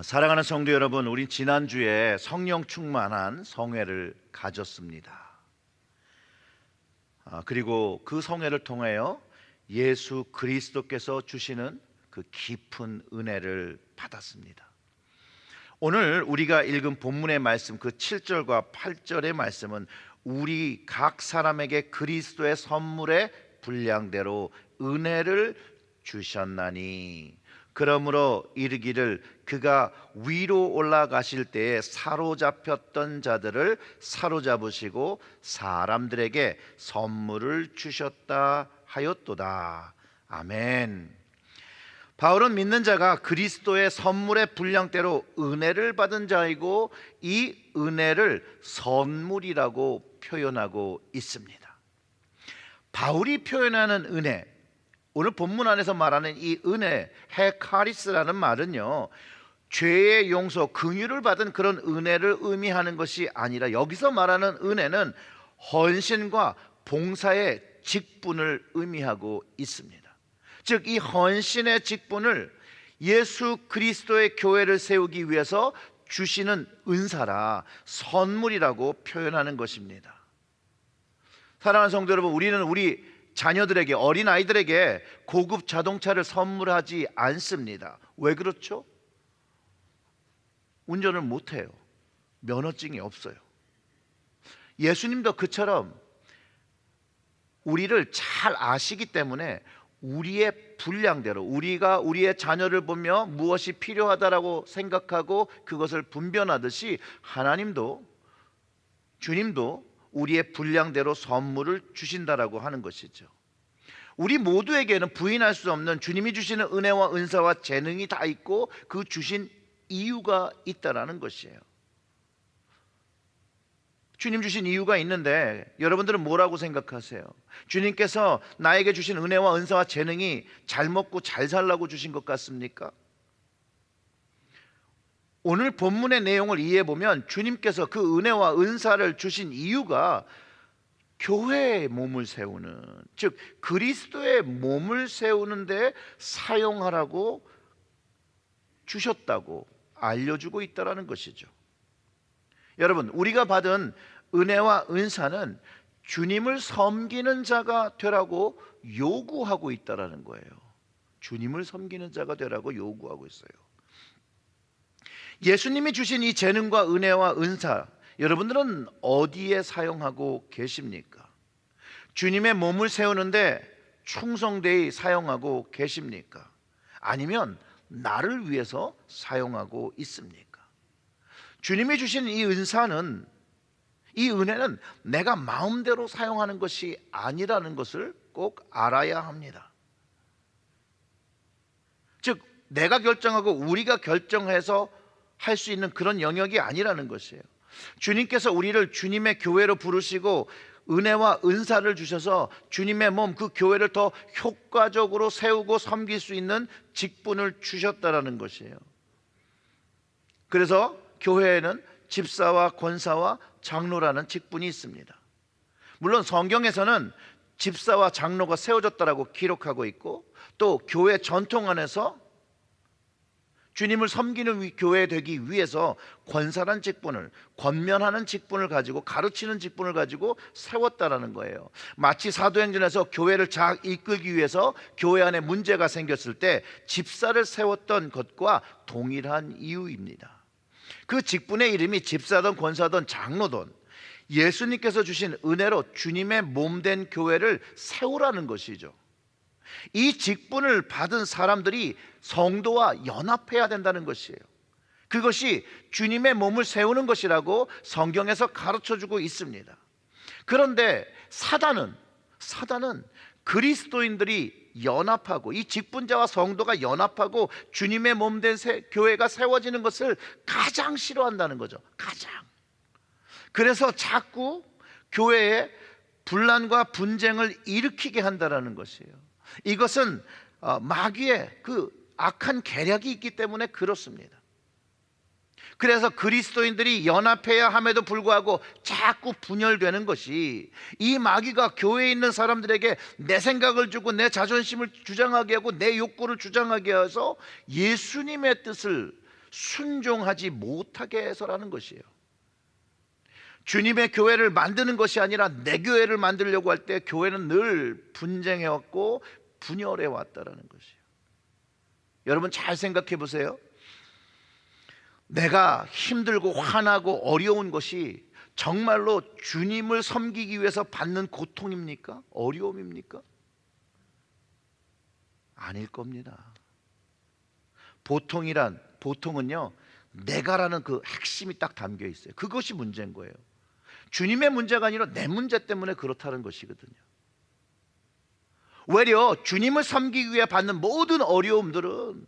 사랑하는 성도 여러분, 우리 지난주에 성령 충만한 성회를 가졌습니다. 그리고 그 성회를 통하여 예수 그리스도께서 주시는 그 깊은 은혜를 받았습니다. 오늘 우리가 읽은 본문의 말씀, 그 7절과 8절의 말씀은 우리 각 사람에게 그리스도의 선물의 분량대로 은혜를 주셨나니, 그러므로 이르기를 그가 위로 올라가실 때에 사로잡혔던 자들을 사로잡으시고 사람들에게 선물을 주셨다 하였도다. 아멘. 바울은 믿는 자가 그리스도의 선물의 분량대로 은혜를 받은 자이고, 이 은혜를 선물이라고 표현하고 있습니다. 바울이 표현하는 은혜, 오늘 본문 안에서 말하는 이 은혜, 헤카리스라는 말은요, 죄의 용서, 긍휼을 받은 그런 은혜를 의미하는 것이 아니라, 여기서 말하는 은혜는 헌신과 봉사의 직분을 의미하고 있습니다. 즉, 이 헌신의 직분을 예수 그리스도의 교회를 세우기 위해서 주시는 은사라, 선물이라고 표현하는 것입니다. 사랑하는 성도 여러분, 우리는 우리 자녀들에게, 어린아이들에게 고급 자동차를 선물하지 않습니다. 왜 그렇죠? 운전을 못해요. 면허증이 없어요. 예수님도 그처럼 우리를 잘 아시기 때문에 우리의 분량대로, 우리가 우리의 자녀를 보며 무엇이 필요하다라고 생각하고 그것을 분별하듯이, 하나님도, 주님도 우리의 분량대로 선물을 주신다라고 하는 것이죠. 우리 모두에게는 부인할 수 없는 주님이 주시는 은혜와 은사와 재능이 다 있고, 그 주신 이유가 있다라는 것이에요. 주님 주신 이유가 있는데 여러분들은 뭐라고 생각하세요? 주님께서 나에게 주신 은혜와 은사와 재능이 잘 먹고 잘 살라고 주신 것 같습니까? 오늘 본문의 내용을 이해해보면 주님께서 그 은혜와 은사를 주신 이유가 교회의 몸을 세우는, 즉 그리스도의 몸을 세우는 데 사용하라고 주셨다고 알려주고 있다는 것이죠. 여러분, 우리가 받은 은혜와 은사는 주님을 섬기는 자가 되라고 요구하고 있다는 거예요. 주님을 섬기는 자가 되라고 요구하고 있어요. 예수님이 주신 이 재능과 은혜와 은사, 여러분들은 어디에 사용하고 계십니까? 주님의 몸을 세우는데 충성되이 사용하고 계십니까? 아니면 나를 위해서 사용하고 있습니까? 주님이 주신 이 은사는, 이 은혜는 내가 마음대로 사용하는 것이 아니라는 것을 꼭 알아야 합니다. 즉, 내가 결정하고 우리가 결정해서 할 수 있는 그런 영역이 아니라는 것이에요. 주님께서 우리를 주님의 교회로 부르시고 은혜와 은사를 주셔서 주님의 몸, 그 교회를 더 효과적으로 세우고 섬길 수 있는 직분을 주셨다라는 것이에요. 그래서 교회에는 집사와 권사와 장로라는 직분이 있습니다. 물론 성경에서는 집사와 장로가 세워졌다라고 기록하고 있고, 또 교회 전통 안에서 주님을 섬기는 교회 되기 위해서 권사란 직분을, 권면하는 직분을 가지고, 가르치는 직분을 가지고 세웠다라는 거예요. 마치 사도행전에서 교회를 잘 이끌기 위해서 교회 안에 문제가 생겼을 때 집사를 세웠던 것과 동일한 이유입니다. 그 직분의 이름이 집사든 권사든 장로든 예수님께서 주신 은혜로 주님의 몸된 교회를 세우라는 것이죠. 이 직분을 받은 사람들이 성도와 연합해야 된다는 것이에요. 그것이 주님의 몸을 세우는 것이라고 성경에서 가르쳐주고 있습니다. 그런데 사단은 그리스도인들이 연합하고, 이 직분자와 성도가 연합하고 주님의 몸된 교회가 세워지는 것을 가장 싫어한다는 거죠. 가장. 그래서 자꾸 교회에 분란과 분쟁을 일으키게 한다는 것이에요. 이것은 마귀의 그 악한 계략이 있기 때문에 그렇습니다. 그래서 그리스도인들이 연합해야 함에도 불구하고 자꾸 분열되는 것이, 이 마귀가 교회에 있는 사람들에게 내 생각을 주고 내 자존심을 주장하게 하고 내 욕구를 주장하게 해서 예수님의 뜻을 순종하지 못하게 해서라는 것이에요. 주님의 교회를 만드는 것이 아니라 내 교회를 만들려고 할 때 교회는 늘 분쟁해왔고 분열해왔다라는 것이에요. 여러분 잘 생각해 보세요. 내가 힘들고 화나고 어려운 것이 정말로 주님을 섬기기 위해서 받는 고통입니까? 어려움입니까? 아닐 겁니다. 보통은요, 내가라는 그 핵심이 딱 담겨 있어요. 그것이 문제인 거예요. 주님의 문제가 아니라 내 문제 때문에 그렇다는 것이거든요. 외려 주님을 섬기기 위해 받는 모든 어려움들은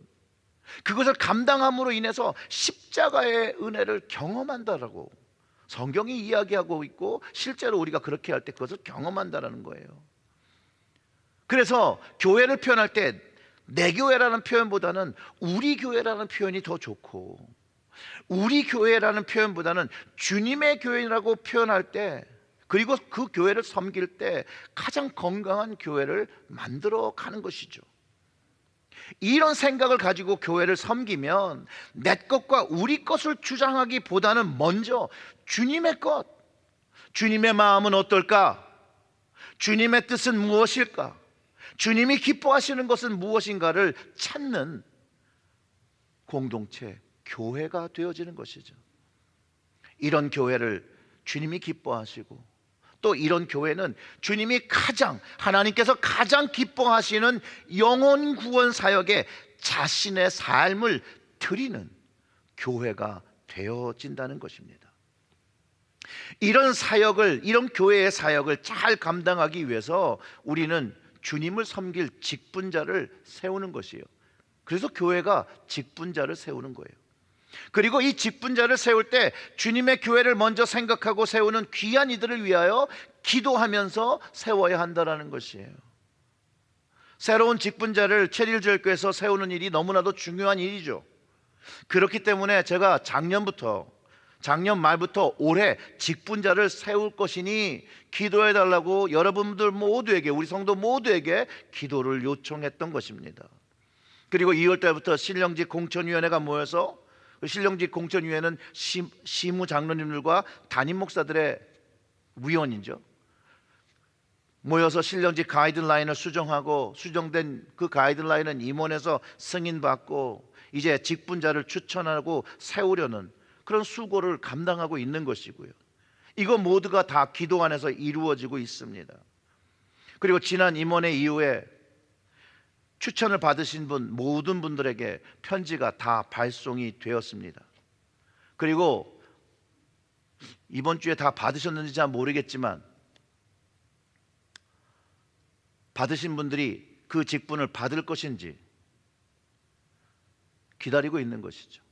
그것을 감당함으로 인해서 십자가의 은혜를 경험한다라고 성경이 이야기하고 있고, 실제로 우리가 그렇게 할 때 그것을 경험한다라는 거예요. 그래서 교회를 표현할 때 내 교회라는 표현보다는 우리 교회라는 표현이 더 좋고, 우리 교회라는 표현보다는 주님의 교회라고 표현할 때, 그리고 그 교회를 섬길 때 가장 건강한 교회를 만들어 가는 것이죠. 이런 생각을 가지고 교회를 섬기면 내 것과 우리 것을 주장하기보다는 먼저 주님의 것, 주님의 마음은 어떨까? 주님의 뜻은 무엇일까? 주님이 기뻐하시는 것은 무엇인가를 찾는 공동체, 교회가 되어지는 것이죠. 이런 교회를 주님이 기뻐하시고, 또 이런 교회는 주님이 하나님께서 가장 기뻐하시는 영혼 구원 사역에 자신의 삶을 드리는 교회가 되어진다는 것입니다. 이런 교회의 사역을 잘 감당하기 위해서 우리는 주님을 섬길 직분자를 세우는 것이에요. 그래서 교회가 직분자를 세우는 거예요. 그리고 이 직분자를 세울 때 주님의 교회를 먼저 생각하고 세우는 귀한 이들을 위하여 기도하면서 세워야 한다는 것이에요. 새로운 직분자를 체릴교회에서 세우는 일이 너무나도 중요한 일이죠. 그렇기 때문에 제가 작년 말부터 올해 직분자를 세울 것이니 기도해 달라고 여러분들 모두에게, 우리 성도 모두에게 기도를 요청했던 것입니다. 그리고 2월 달부터 신령직 공천위원회가 모여서, 신령직 공천위원회는 시무 장로님들과 담임 목사들의 위원이죠. 모여서 신령직 가이드라인을 수정하고, 수정된 그 가이드라인은 임원에서 승인받고 이제 직분자를 추천하고 세우려는 그런 수고를 감당하고 있는 것이고요. 이거 모두가 다 기도 안에서 이루어지고 있습니다. 그리고 지난 임원회 이후에 추천을 받으신 모든 분들에게 편지가 다 발송이 되었습니다. 그리고 이번 주에 다 받으셨는지 잘 모르겠지만 받으신 분들이 그 직분을 받을 것인지 기다리고 있는 것이죠.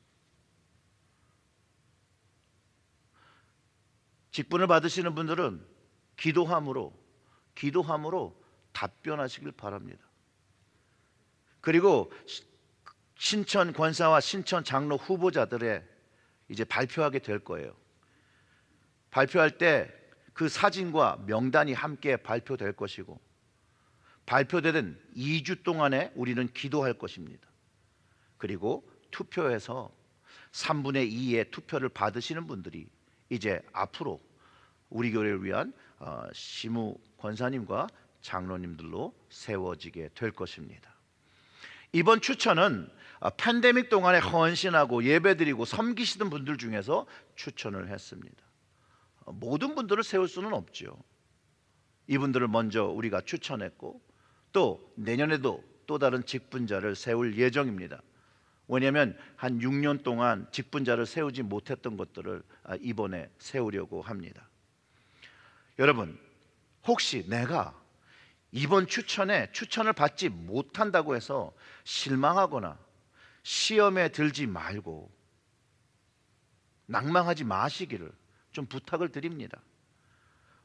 직분을 받으시는 분들은 기도함으로 답변하시길 바랍니다. 그리고 신천 권사와 신천 장로 후보자들의 이제 발표하게 될 거예요. 발표할 때 그 사진과 명단이 함께 발표될 것이고, 발표되는 2주 동안에 우리는 기도할 것입니다. 그리고 투표해서 3분의 2의 투표를 받으시는 분들이 이제 앞으로 우리 교회를 위한 시무 권사님과 장로님들로 세워지게 될 것입니다. 이번 추천은 팬데믹 동안에 헌신하고 예배드리고 섬기시던 분들 중에서 추천을 했습니다. 모든 분들을 세울 수는 없죠. 이분들을 먼저 우리가 추천했고, 또 내년에도 또 다른 직분자를 세울 예정입니다. 왜냐하면 한 6년 동안 직분자를 세우지 못했던 것들을 이번에 세우려고 합니다. 여러분, 혹시 내가 이번 추천을 받지 못한다고 해서 실망하거나 시험에 들지 말고 낭망하지 마시기를 좀 부탁을 드립니다.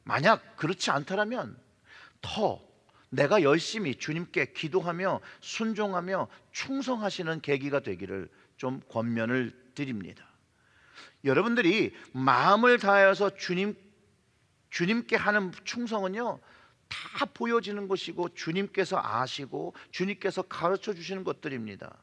만약 그렇지 않다면 더 내가 열심히 주님께 기도하며 순종하며 충성하시는 계기가 되기를 좀 권면을 드립니다. 여러분들이 마음을 다해서 주님께 하는 충성은요, 다 보여지는 것이고 주님께서 아시고 주님께서 가르쳐 주시는 것들입니다.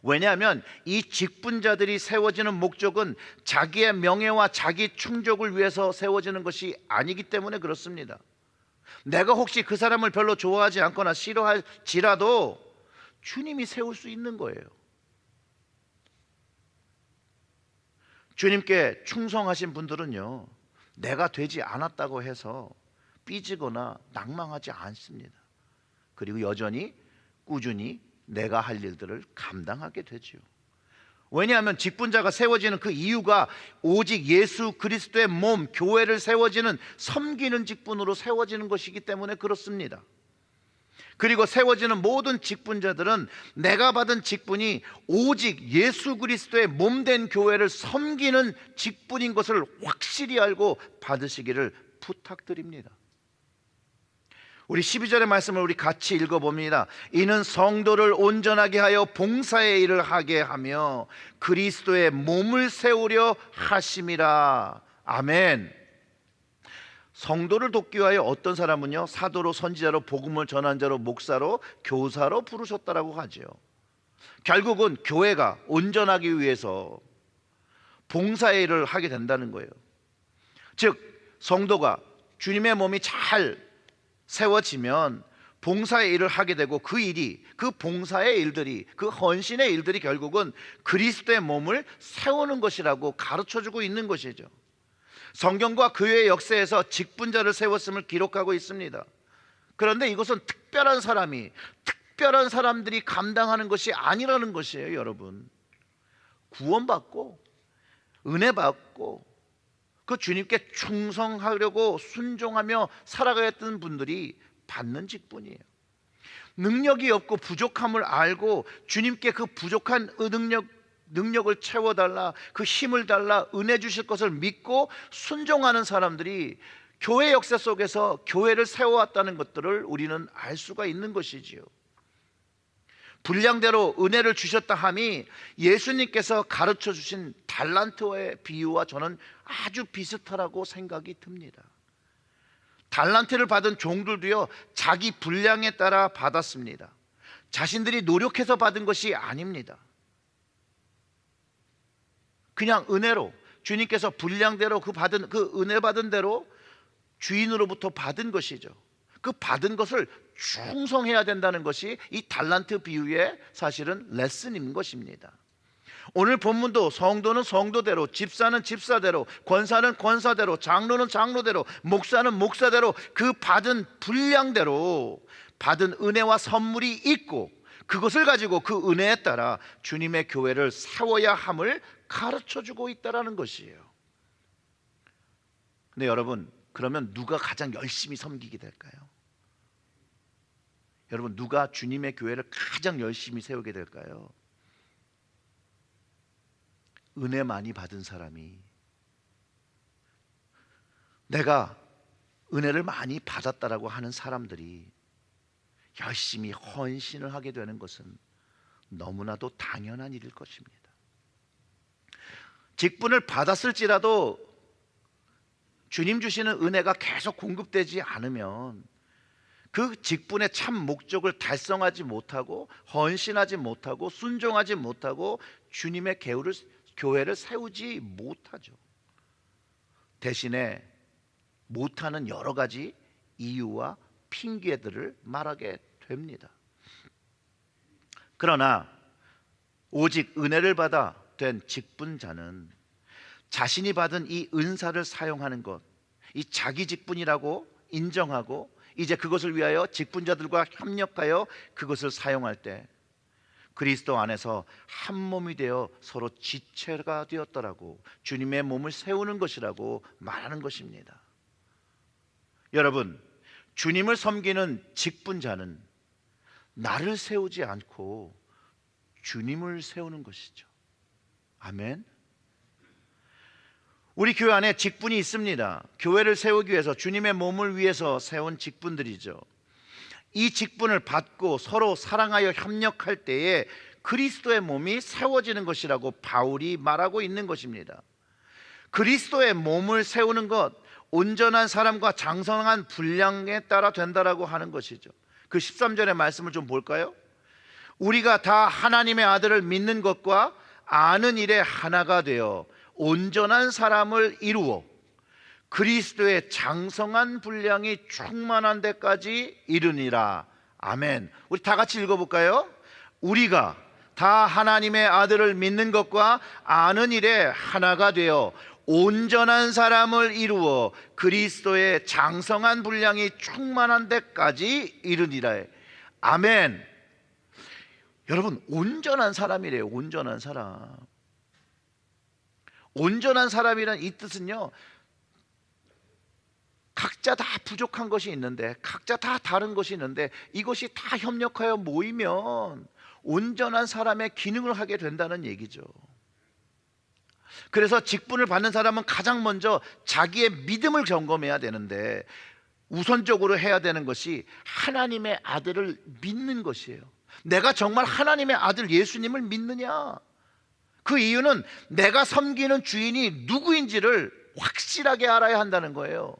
왜냐하면 이 직분자들이 세워지는 목적은 자기의 명예와 자기 충족을 위해서 세워지는 것이 아니기 때문에 그렇습니다. 내가 혹시 그 사람을 별로 좋아하지 않거나 싫어할지라도 주님이 세울 수 있는 거예요. 주님께 충성하신 분들은요, 내가 되지 않았다고 해서 삐지거나 낭망하지 않습니다. 그리고 여전히 꾸준히 내가 할 일들을 감당하게 되죠. 왜냐하면 직분자가 세워지는 그 이유가 오직 예수 그리스도의 몸, 교회를 세워지는 섬기는 직분으로 세워지는 것이기 때문에 그렇습니다. 그리고 세워지는 모든 직분자들은 내가 받은 직분이 오직 예수 그리스도의 몸된 교회를 섬기는 직분인 것을 확실히 알고 받으시기를 부탁드립니다. 우리 12절의 말씀을 우리 같이 읽어봅니다. 이는 성도를 온전하게 하여 봉사의 일을 하게 하며 그리스도의 몸을 세우려 하심이라. 아멘. 성도를 돕기 위하여 어떤 사람은요, 사도로, 선지자로, 복음을 전한 자로, 목사로, 교사로 부르셨다라고 하죠. 결국은 교회가 온전하기 위해서 봉사의 일을 하게 된다는 거예요. 즉 성도가 주님의 몸이 잘 세워지면 봉사의 일을 하게 되고 그 일이, 그 봉사의 일들이, 그 헌신의 일들이 결국은 그리스도의 몸을 세우는 것이라고 가르쳐주고 있는 것이죠. 성경과 교회의 역사에서 직분자를 세웠음을 기록하고 있습니다. 그런데 이것은 특별한 사람들이 감당하는 것이 아니라는 것이에요. 여러분, 구원받고 은혜 받고 그 주님께 충성하려고 순종하며 살아가였던 분들이 받는 직분이에요. 능력이 없고 부족함을 알고 주님께 그 부족한 능력을 채워달라, 그 힘을 달라, 은혜 주실 것을 믿고 순종하는 사람들이 교회 역사 속에서 교회를 세워왔다는 것들을 우리는 알 수가 있는 것이지요. 분량대로 은혜를 주셨다 함이 예수님께서 가르쳐 주신 달란트의 비유와 저는 아주 비슷하다고 생각이 듭니다. 달란트를 받은 종들도요, 자기 분량에 따라 받았습니다. 자신들이 노력해서 받은 것이 아닙니다. 그냥 은혜로, 주님께서 분량대로 그 은혜 받은 대로 주인으로부터 받은 것이죠. 그 받은 것을 충성해야 된다는 것이 이 달란트 비유의 사실은 레슨인 것입니다. 오늘 본문도 성도는 성도대로, 집사는 집사대로, 권사는 권사대로, 장로는 장로대로, 목사는 목사대로 그 받은 분량대로 받은 은혜와 선물이 있고 그것을 가지고 그 은혜에 따라 주님의 교회를 세워야 함을 가르쳐주고 있다는 것이에요. 근데 여러분, 그러면 누가 가장 열심히 섬기게 될까요? 여러분, 누가 주님의 교회를 가장 열심히 세우게 될까요? 은혜 많이 받은 사람이, 내가 은혜를 많이 받았다라고 하는 사람들이 열심히 헌신을 하게 되는 것은 너무나도 당연한 일일 것입니다. 직분을 받았을지라도 주님 주시는 은혜가 계속 공급되지 않으면 그 직분의 참 목적을 달성하지 못하고 헌신하지 못하고 순종하지 못하고 주님의 교회를 세우지 못하죠. 대신에 못하는 여러 가지 이유와 핑계들을 말하게 됩니다. 그러나 오직 은혜를 받아 된 직분자는 자신이 받은 이 은사를 사용하는 것, 이 자기 직분이라고 인정하고 이제 그것을 위하여 직분자들과 협력하여 그것을 사용할 때 그리스도 안에서 한 몸이 되어 서로 지체가 되었더라고, 주님의 몸을 세우는 것이라고 말하는 것입니다. 여러분, 주님을 섬기는 직분자는 나를 세우지 않고 주님을 세우는 것이죠. 아멘. 우리 교회 안에 직분이 있습니다. 교회를 세우기 위해서, 주님의 몸을 위해서 세운 직분들이죠. 이 직분을 받고 서로 사랑하여 협력할 때에 그리스도의 몸이 세워지는 것이라고 바울이 말하고 있는 것입니다. 그리스도의 몸을 세우는 것, 온전한 사람과 장성한 분량에 따라 된다라고 하는 것이죠. 그 13절의 말씀을 좀 볼까요? 우리가 다 하나님의 아들을 믿는 것과 아는 일에 하나가 되어 온전한 사람을 이루어 그리스도의 장성한 분량이 충만한 데까지 이르니라. 아멘. 우리 다 같이 읽어볼까요? 우리가 다 하나님의 아들을 믿는 것과 아는 일에 하나가 되어 온전한 사람을 이루어 그리스도의 장성한 분량이 충만한 데까지 이르니라. 아멘. 여러분, 온전한 사람이래요. 온전한 사람. 온전한 사람이란 이 뜻은요, 각자 다 부족한 것이 있는데, 각자 다 다른 것이 있는데, 이것이 다 협력하여 모이면 온전한 사람의 기능을 하게 된다는 얘기죠. 그래서 직분을 받는 사람은 가장 먼저 자기의 믿음을 점검해야 되는데, 우선적으로 해야 되는 것이 하나님의 아들을 믿는 것이에요. 내가 정말 하나님의 아들 예수님을 믿느냐? 그 이유는 내가 섬기는 주인이 누구인지를 확실하게 알아야 한다는 거예요.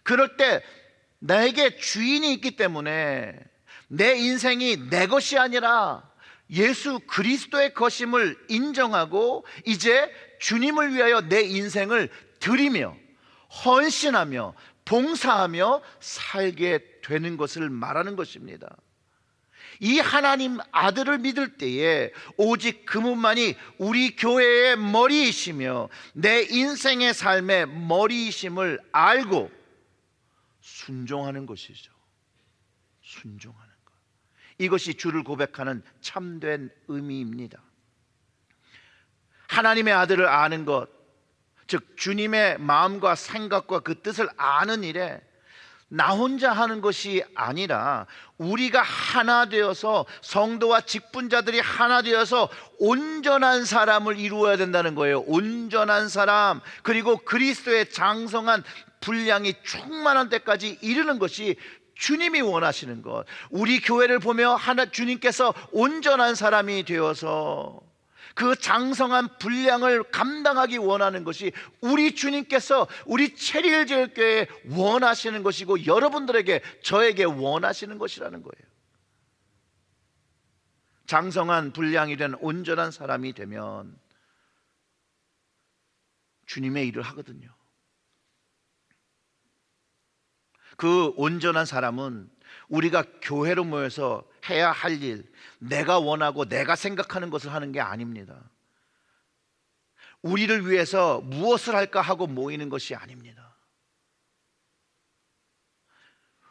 그럴 때 나에게 주인이 있기 때문에 내 인생이 내 것이 아니라 예수 그리스도의 것임을 인정하고 이제 주님을 위하여 내 인생을 드리며 헌신하며 봉사하며 살게 되는 것을 말하는 것입니다. 이 하나님 아들을 믿을 때에 오직 그분만이 우리 교회의 머리이시며 내 인생의 삶의 머리이심을 알고 순종하는 것이죠. 순종하는 것. 이것이 주를 고백하는 참된 의미입니다. 하나님의 아들을 아는 것, 즉 주님의 마음과 생각과 그 뜻을 아는 일에 나 혼자 하는 것이 아니라 우리가 하나 되어서 성도와 직분자들이 하나 되어서 온전한 사람을 이루어야 된다는 거예요. 온전한 사람, 그리고 그리스도의 장성한 분량이 충만한 데까지 이르는 것이 주님이 원하시는 것. 우리 교회를 보며 주님께서 온전한 사람이 되어서 그 장성한 분량을 감당하기 원하는 것이 우리 주님께서 우리 체리힐제일교회에 원하시는 것이고 여러분들에게, 저에게 원하시는 것이라는 거예요. 장성한 분량이 된 온전한 사람이 되면 주님의 일을 하거든요. 그 온전한 사람은 우리가 교회로 모여서 해야 할 일, 내가 원하고 내가 생각하는 것을 하는 게 아닙니다. 우리를 위해서 무엇을 할까 하고 모이는 것이 아닙니다.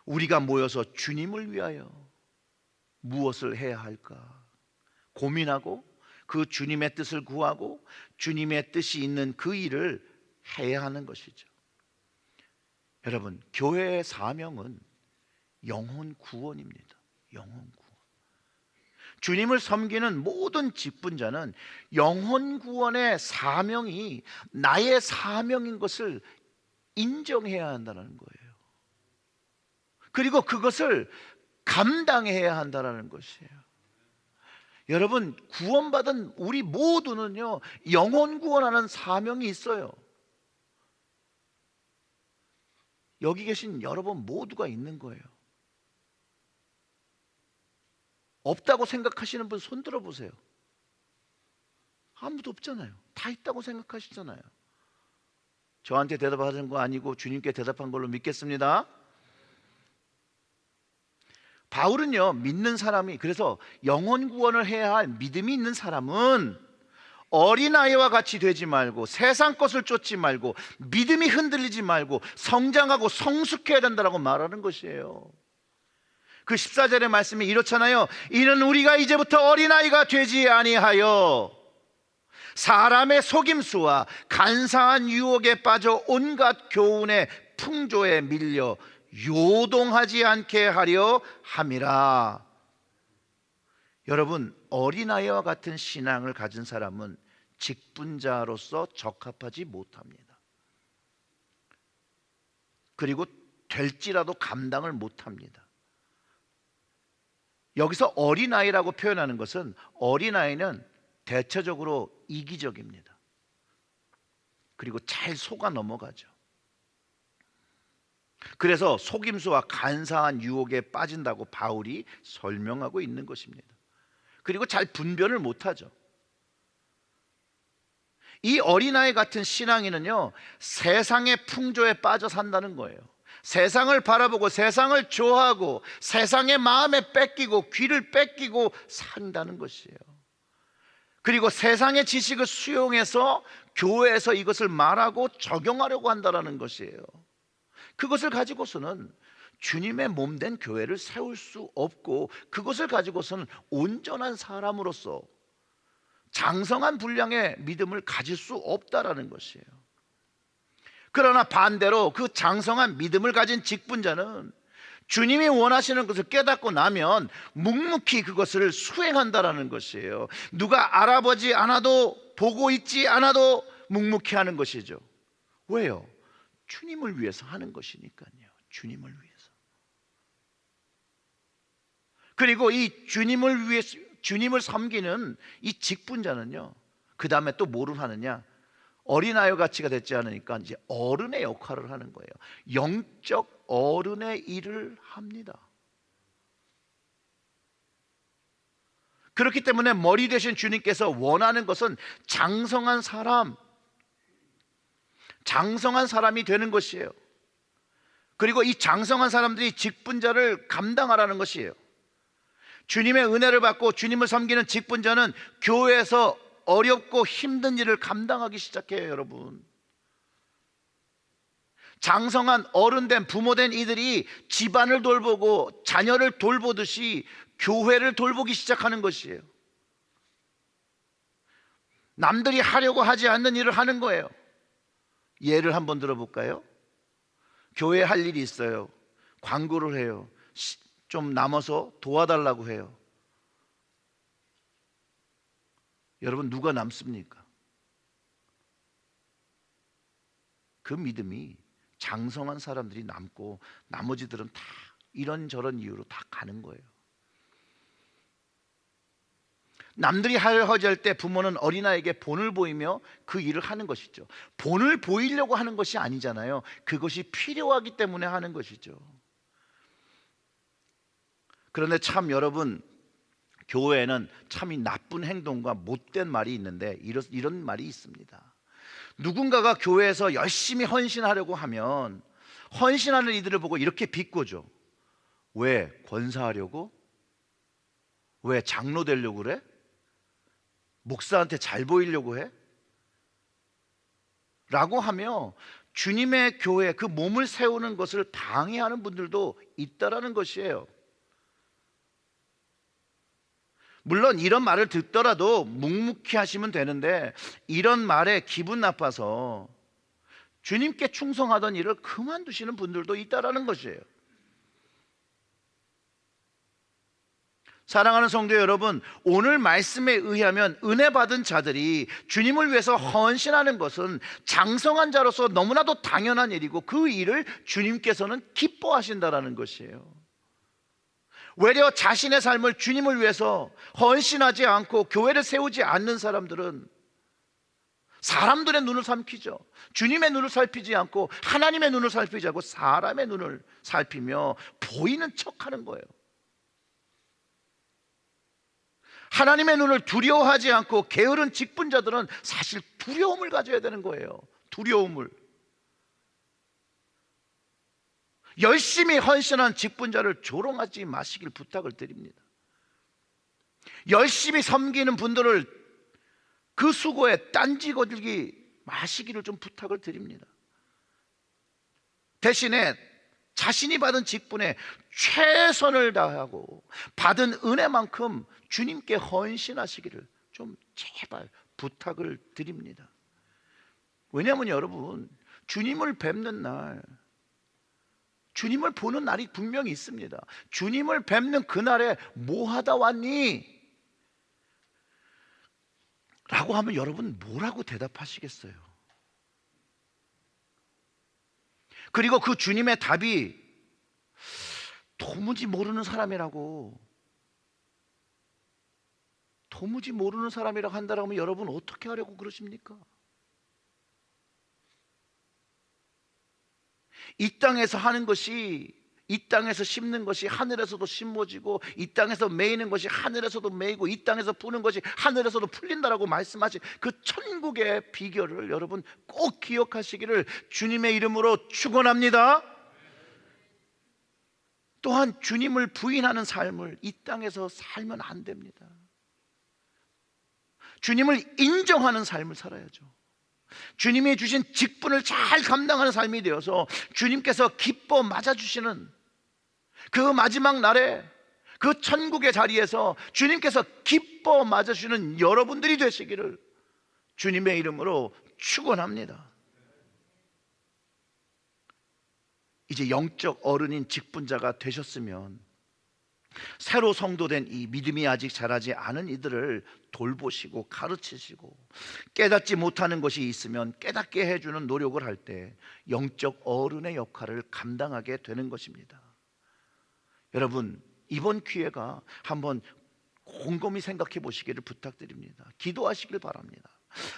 우리가 모여서 주님을 위하여 무엇을 해야 할까 고민하고 그 주님의 뜻을 구하고 주님의 뜻이 있는 그 일을 해야 하는 것이죠. 여러분, 교회의 사명은 영혼 구원입니다. 영혼 구원. 주님을 섬기는 모든 직분자는 영혼 구원의 사명이 나의 사명인 것을 인정해야 한다는 거예요. 그리고 그것을 감당해야 한다는 것이에요. 여러분, 구원받은 우리 모두는요, 영혼 구원하는 사명이 있어요. 여기 계신 여러분 모두가 있는 거예요. 없다고 생각하시는 분 손 들어보세요. 아무도 없잖아요. 다 있다고 생각하시잖아요. 저한테 대답하는 거 아니고 주님께 대답한 걸로 믿겠습니다. 바울은요, 믿는 사람이, 그래서 영혼 구원을 해야 할 믿음이 있는 사람은 어린아이와 같이 되지 말고 세상 것을 쫓지 말고 믿음이 흔들리지 말고 성장하고 성숙해야 된다고 말하는 것이에요. 그 14절의 말씀이 이렇잖아요. 이는 우리가 이제부터 어린아이가 되지 아니하여 사람의 속임수와 간사한 유혹에 빠져 온갖 교훈의 풍조에 밀려 요동하지 않게 하려 함이라. 여러분, 어린아이와 같은 신앙을 가진 사람은 직분자로서 적합하지 못합니다. 그리고 될지라도 감당을 못합니다. 여기서 어린아이라고 표현하는 것은 어린아이는 대체적으로 이기적입니다. 그리고 잘 속아 넘어가죠. 그래서 속임수와 간사한 유혹에 빠진다고 바울이 설명하고 있는 것입니다. 그리고 잘 분별을 못하죠. 이 어린아이 같은 신앙인은요, 세상의 풍조에 빠져 산다는 거예요. 세상을 바라보고 세상을 좋아하고 세상의 마음에 뺏기고 귀를 뺏기고 산다는 것이에요. 그리고 세상의 지식을 수용해서 교회에서 이것을 말하고 적용하려고 한다는 것이에요. 그것을 가지고서는 주님의 몸된 교회를 세울 수 없고, 그것을 가지고서는 온전한 사람으로서 장성한 분량의 믿음을 가질 수 없다라는 것이에요. 그러나 반대로 그 장성한 믿음을 가진 직분자는 주님이 원하시는 것을 깨닫고 나면 묵묵히 그것을 수행한다라는 것이에요. 누가 알아보지 않아도, 보고 있지 않아도 묵묵히 하는 것이죠. 왜요? 주님을 위해서 하는 것이니까요. 주님을 위해서. 그리고 이 주님을 위해서, 주님을 섬기는 이 직분자는요, 그 다음에 또 뭐를 하느냐? 어린아이 가치가 되지 않으니까 이제 어른의 역할을 하는 거예요. 영적 어른의 일을 합니다. 그렇기 때문에 머리 되신 주님께서 원하는 것은 장성한 사람, 장성한 사람이 되는 것이에요. 그리고 이 장성한 사람들이 직분자를 감당하라는 것이에요. 주님의 은혜를 받고 주님을 섬기는 직분자는 교회에서 어렵고 힘든 일을 감당하기 시작해요, 여러분. 장성한 어른된 부모된 이들이 집안을 돌보고 자녀를 돌보듯이 교회를 돌보기 시작하는 것이에요. 남들이 하려고 하지 않는 일을 하는 거예요. 예를 한번 들어볼까요? 교회에 할 일이 있어요. 광고를 해요. 좀 남아서 도와달라고 해요. 여러분, 누가 남습니까? 그 믿음이 장성한 사람들이 남고 나머지들은 다 이런저런 이유로 다 가는 거예요. 남들이 하려고 할 때 부모는 어린아이에게 본을 보이며 그 일을 하는 것이죠. 본을 보이려고 하는 것이 아니잖아요. 그것이 필요하기 때문에 하는 것이죠. 그런데 참 여러분, 교회에는 참 이 나쁜 행동과 못된 말이 있는데 이런 말이 있습니다. 누군가가 교회에서 열심히 헌신하려고 하면 헌신하는 이들을 보고 이렇게 비꼬죠. 왜? 권사하려고? 왜 장로 되려고 그래? 목사한테 잘 보이려고 해? 라고 하며 주님의 교회, 그 몸을 세우는 것을 방해하는 분들도 있다라는 것이에요. 물론 이런 말을 듣더라도 묵묵히 하시면 되는데, 이런 말에 기분 나빠서 주님께 충성하던 일을 그만두시는 분들도 있다라는 것이에요. 사랑하는 성도 여러분, 오늘 말씀에 의하면 은혜 받은 자들이 주님을 위해서 헌신하는 것은 장성한 자로서 너무나도 당연한 일이고, 그 일을 주님께서는 기뻐하신다라는 것이에요. 외려 자신의 삶을 주님을 위해서 헌신하지 않고 교회를 세우지 않는 사람들은 사람들의 눈을 삼키죠. 주님의 눈을 살피지 않고 하나님의 눈을 살피지 않고 사람의 눈을 살피며 보이는 척하는 거예요. 하나님의 눈을 두려워하지 않고 게으른 직분자들은 사실 두려움을 가져야 되는 거예요. 두려움을. 열심히 헌신한 직분자를 조롱하지 마시길 부탁을 드립니다. 열심히 섬기는 분들을 그 수고에 딴지 거들기 마시기를 좀 부탁을 드립니다. 대신에 자신이 받은 직분에 최선을 다하고 받은 은혜만큼 주님께 헌신하시기를 좀 제발 부탁을 드립니다. 왜냐하면 여러분, 주님을 뵙는 날, 주님을 보는 날이 분명히 있습니다. 주님을 뵙는 그날에 뭐 하다 왔니? 라고 하면 여러분 뭐라고 대답하시겠어요? 그리고 그 주님의 답이 도무지 모르는 사람이라고, 도무지 모르는 사람이라고 한다고 하면 여러분 어떻게 하려고 그러십니까? 이 땅에서 하는 것이, 이 땅에서 심는 것이 하늘에서도 심어지고, 이 땅에서 매이는 것이 하늘에서도 매이고, 이 땅에서 푸는 것이 하늘에서도 풀린다라고 말씀하신 그 천국의 비결을 여러분 꼭 기억하시기를 주님의 이름으로 축원합니다. 또한 주님을 부인하는 삶을 이 땅에서 살면 안 됩니다. 주님을 인정하는 삶을 살아야죠. 주님이 주신 직분을 잘 감당하는 삶이 되어서 주님께서 기뻐 맞아주시는 그 마지막 날에 그 천국의 자리에서 주님께서 기뻐 맞아주시는 여러분들이 되시기를 주님의 이름으로 축원합니다. 이제 영적 어른인 직분자가 되셨으면 새로 성도된 이 믿음이 아직 자라지 않은 이들을 돌보시고 가르치시고, 깨닫지 못하는 것이 있으면 깨닫게 해주는 노력을 할 때 영적 어른의 역할을 감당하게 되는 것입니다. 여러분, 이번 기회가 한번 곰곰이 생각해 보시기를 부탁드립니다. 기도하시길 바랍니다.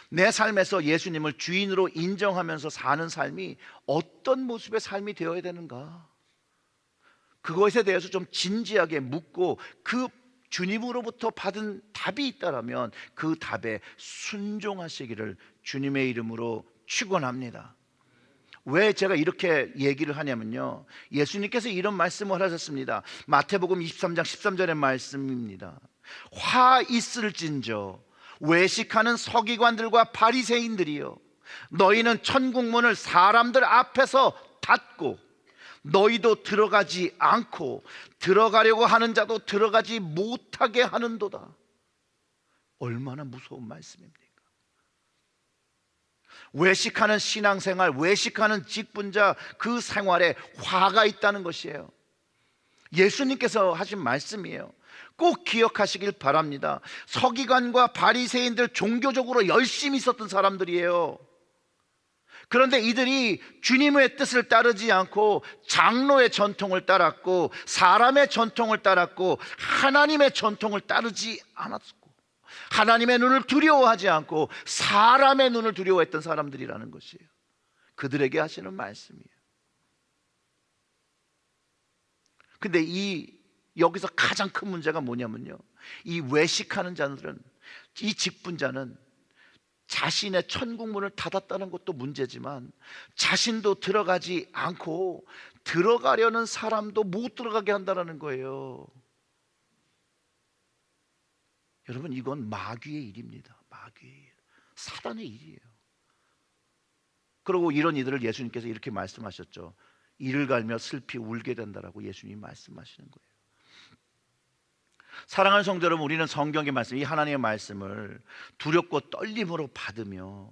내 삶에서 예수님을 주인으로 인정하면서 사는 삶이 어떤 모습의 삶이 되어야 되는가, 그것에 대해서 좀 진지하게 묻고 그 주님으로부터 받은 답이 있다라면 그 답에 순종하시기를 주님의 이름으로 축원합니다. 왜 제가 이렇게 얘기를 하냐면요, 예수님께서 이런 말씀을 하셨습니다. 마태복음 23장 13절의 말씀입니다. 화 있을진저 외식하는 서기관들과 바리새인들이여, 너희는 천국문을 사람들 앞에서 닫고 너희도 들어가지 않고 들어가려고 하는 자도 들어가지 못하게 하는도다. 얼마나 무서운 말씀입니까? 외식하는 신앙생활, 외식하는 직분자, 그 생활에 화가 있다는 것이에요. 예수님께서 하신 말씀이에요. 꼭 기억하시길 바랍니다. 서기관과 바리새인들 종교적으로 열심히 있었던 사람들이에요. 그런데 이들이 주님의 뜻을 따르지 않고 장로의 전통을 따랐고 사람의 전통을 따랐고 하나님의 전통을 따르지 않았고, 하나님의 눈을 두려워하지 않고 사람의 눈을 두려워했던 사람들이라는 것이에요. 그들에게 하시는 말씀이에요. 근데 여기서 가장 큰 문제가 뭐냐면요, 이 외식하는 자들은, 이 직분자는 자신의 천국문을 닫았다는 것도 문제지만 자신도 들어가지 않고 들어가려는 사람도 못 들어가게 한다는 거예요. 여러분, 이건 마귀의 일입니다. 마귀의 일, 사단의 일이에요. 그리고 이런 이들을 예수님께서 이렇게 말씀하셨죠. 이를 갈며 슬피 울게 된다라고 예수님이 말씀하시는 거예요. 사랑하는 성도 여러분, 우리는 성경의 말씀, 이 하나님의 말씀을 두렵고 떨림으로 받으며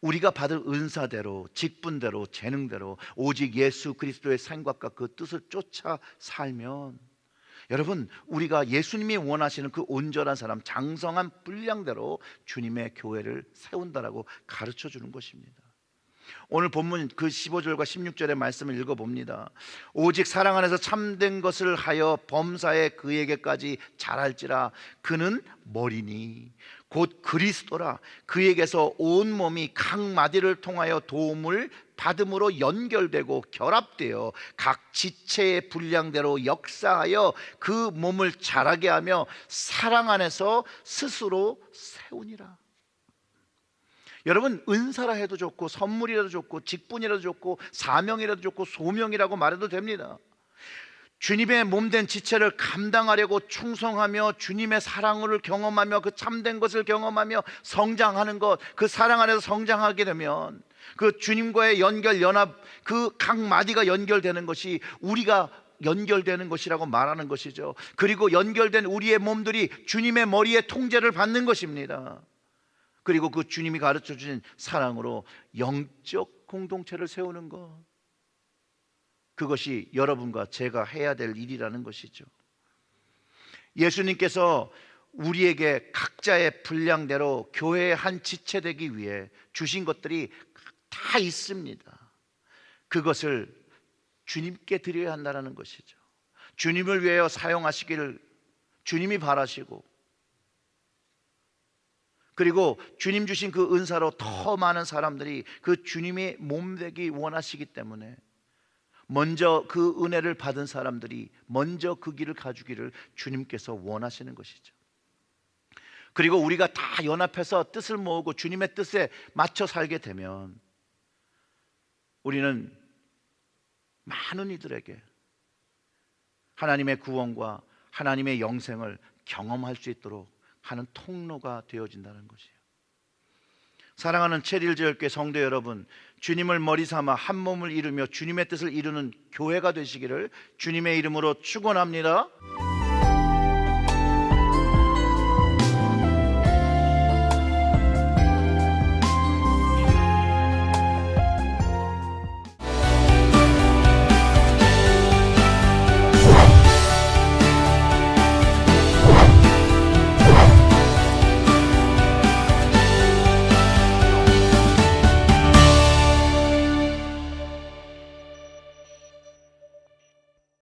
우리가 받을 은사대로, 직분대로, 재능대로 오직 예수 그리스도의 생각과 그 뜻을 쫓아 살면, 여러분, 우리가 예수님이 원하시는 그 온전한 사람, 장성한 분량대로 주님의 교회를 세운다라고 가르쳐 주는 것입니다. 오늘 본문 그 15절과 16절의 말씀을 읽어봅니다. 오직 사랑 안에서 참된 것을 하여 범사에 그에게까지 잘할지라. 그는 머리니 곧 그리스도라. 그에게서 온 몸이 각 마디를 통하여 도움을 받음으로 연결되고 결합되어 각 지체의 분량대로 역사하여 그 몸을 자라게 하며 사랑 안에서 스스로 세우니라. 여러분, 은사라 해도 좋고 선물이라도 좋고 직분이라도 좋고 사명이라도 좋고 소명이라고 말해도 됩니다. 주님의 몸된 지체를 감당하려고 충성하며 주님의 사랑을 경험하며 그 참된 것을 경험하며 성장하는 것, 그 사랑 안에서 성장하게 되면 그 주님과의 연결, 연합, 그 각 마디가 연결되는 것이 우리가 연결되는 것이라고 말하는 것이죠. 그리고 연결된 우리의 몸들이 주님의 머리의 통제를 받는 것입니다. 그리고 그 주님이 가르쳐 주신 사랑으로 영적 공동체를 세우는 것, 그것이 여러분과 제가 해야 될 일이라는 것이죠. 예수님께서 우리에게 각자의 분량대로 교회의 한 지체 되기 위해 주신 것들이 다 있습니다. 그것을 주님께 드려야 한다는 것이죠. 주님을 위하여 사용하시기를 주님이 바라시고, 그리고 주님 주신 그 은사로 더 많은 사람들이 그 주님의 몸 되기 원하시기 때문에 먼저 그 은혜를 받은 사람들이 먼저 그 길을 가주기를 주님께서 원하시는 것이죠. 그리고 우리가 다 연합해서 뜻을 모으고 주님의 뜻에 맞춰 살게 되면 우리는 많은 이들에게 하나님의 구원과 하나님의 영생을 경험할 수 있도록 하는 통로가 되어진다는 것이에요. 사랑하는 체릴제일교회 성도 여러분, 주님을 머리 삼아 한 몸을 이루며 주님의 뜻을 이루는 교회가 되시기를 주님의 이름으로 축원합니다.